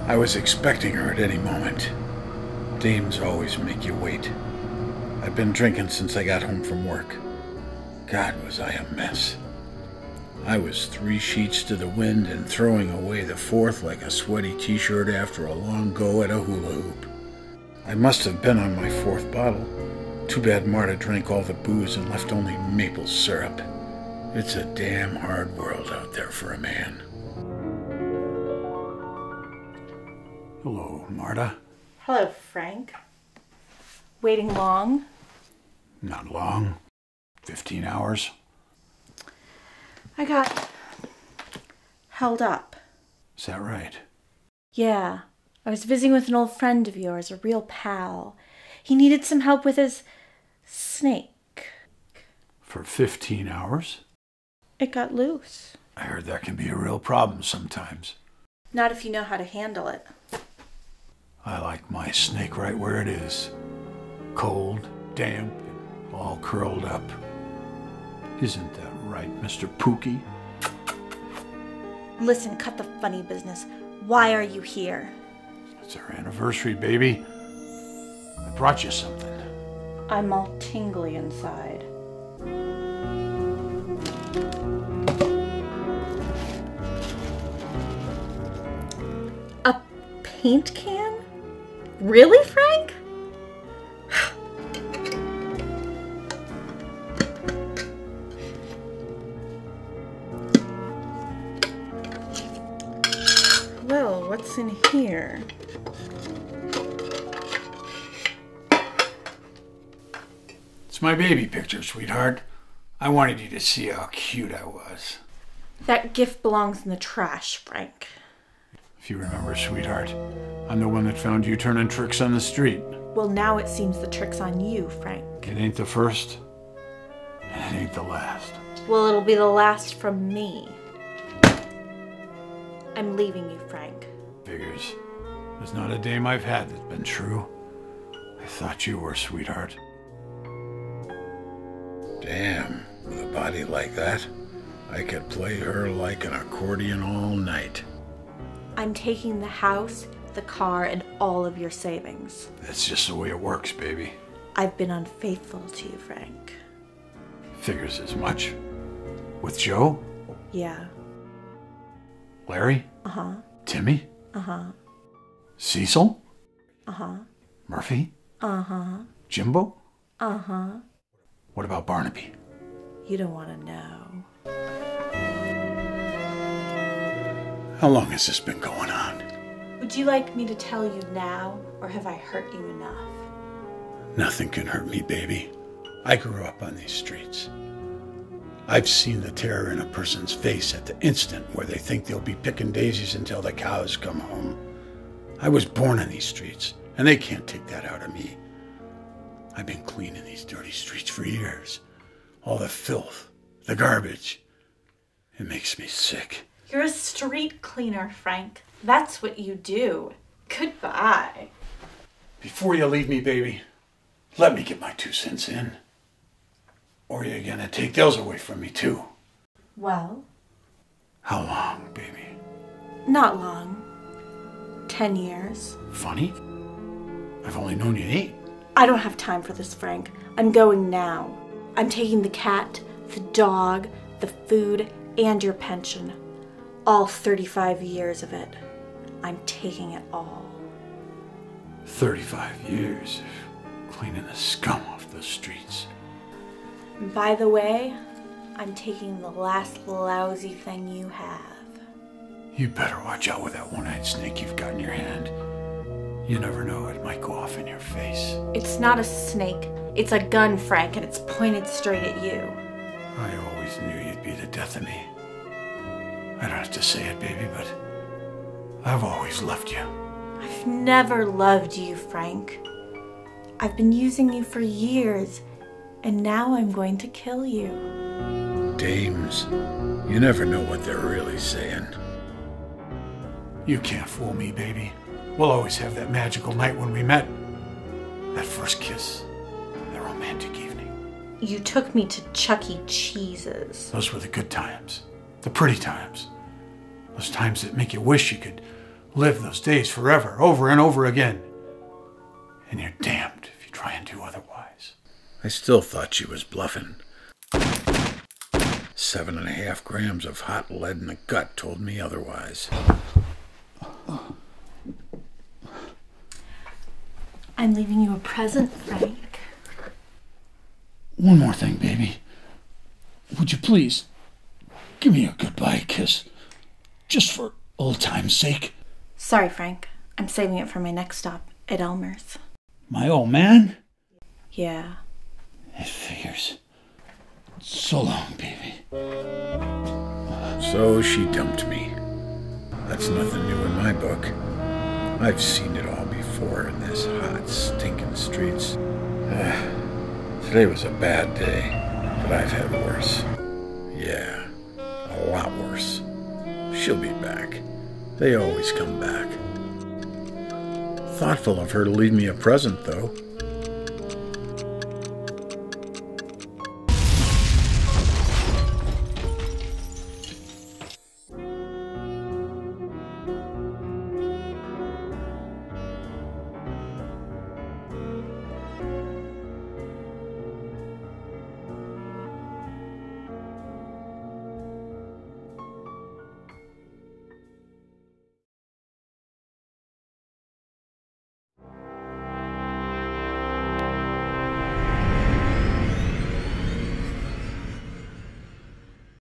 I was expecting her at any moment. Dames always make you wait. I've been drinking since I got home from work. God, was I a mess. I was 3 sheets to the wind and throwing away the 4th like a sweaty t-shirt after a long go at a hula hoop. I must have been on my 4th bottle. Too bad Marta drank all the booze and left only maple syrup. It's a damn hard world out there for a man. Hello, Marta. Hello, Frank. Waiting long? Not long. 15 hours. I got held up. Is that right? Yeah. I was visiting with an old friend of yours, a real pal. He needed some help with his snake. For 15 hours? It got loose. I heard that can be a real problem sometimes. Not if you know how to handle it. I like my snake right where it is. Cold, damp, all curled up. Isn't that right, Mr. Pookie? Listen, cut the funny business. Why are you here? It's our anniversary, baby. I brought you something. I'm all tingly inside. A paint can? Really, Frank? Well, what's in here? It's my baby picture, sweetheart. I wanted you to see how cute I was. That gift belongs in the trash, Frank. If you remember, sweetheart, I'm the one that found you turning tricks on the street. Well, now it seems the trick's on you, Frank. It ain't the first, and it ain't the last. Well, it'll be the last from me. I'm leaving you, Frank. Figures. There's not a dame I've had that's been true. I thought you were, sweetheart. Damn, with a body like that, I could play her like an accordion all night. I'm taking the house, the car, and all of your savings. That's just the way it works, baby. I've been unfaithful to you, Frank. Figures as much. With Joe? Yeah. Larry? Uh-huh. Timmy? Uh-huh. Cecil? Uh-huh. Murphy? Uh-huh. Jimbo? Uh-huh. What about Barnaby? You don't want to know. How long has this been going on? Would you like me to tell you now, or have I hurt you enough? Nothing can hurt me, baby. I grew up on these streets. I've seen the terror in a person's face at the instant where they think they'll be picking daisies until the cows come home. I was born on these streets, and they can't take that out of me. I've been cleaning these dirty streets for years. All the filth, the garbage. It makes me sick. You're a street cleaner, Frank. That's what you do. Goodbye. Before you leave me, baby, let me get my 2 cents in. Or you're gonna take those away from me, too. Well? How long, baby? Not long. 10 years. Funny? I've only known you 8. I don't have time for this, Frank. I'm going now. I'm taking the cat, the dog, the food, and your pension. All 35 years of it. I'm taking it all. 35 years of cleaning the scum off the streets. And by the way, I'm taking the last lousy thing you have. You better watch out with that one-eyed snake you've got in your hand. You never know, it might go off in your face. It's not a snake. It's a gun, Frank, and it's pointed straight at you. I always knew you'd be the death of me. I don't have to say it, baby, but I've always loved you. I've never loved you, Frank. I've been using you for years, and now I'm going to kill you. Dames, you never know what they're really saying. You can't fool me, baby. We'll always have that magical night when we met. That first kiss. That romantic evening. You took me to Chuck E. Cheese's. Those were the good times. The pretty times. Those times that make you wish you could live those days forever, over and over again. And you're damned if you try and do otherwise. I still thought she was bluffing. 7.5 grams of hot lead in the gut told me otherwise. I'm leaving you a present, Frank. One more thing, baby. Would you please give me a goodbye kiss? Just for old time's sake. Sorry, Frank. I'm saving it for my next stop at Elmer's. My old man? Yeah. It figures. So long, baby. So she dumped me. That's nothing new in my book. I've seen it all before in this hot, stinking streets. Today was a bad day, but I've had worse. Yeah, a lot worse. She'll be back. They always come back. Thoughtful of her to leave me a present, though.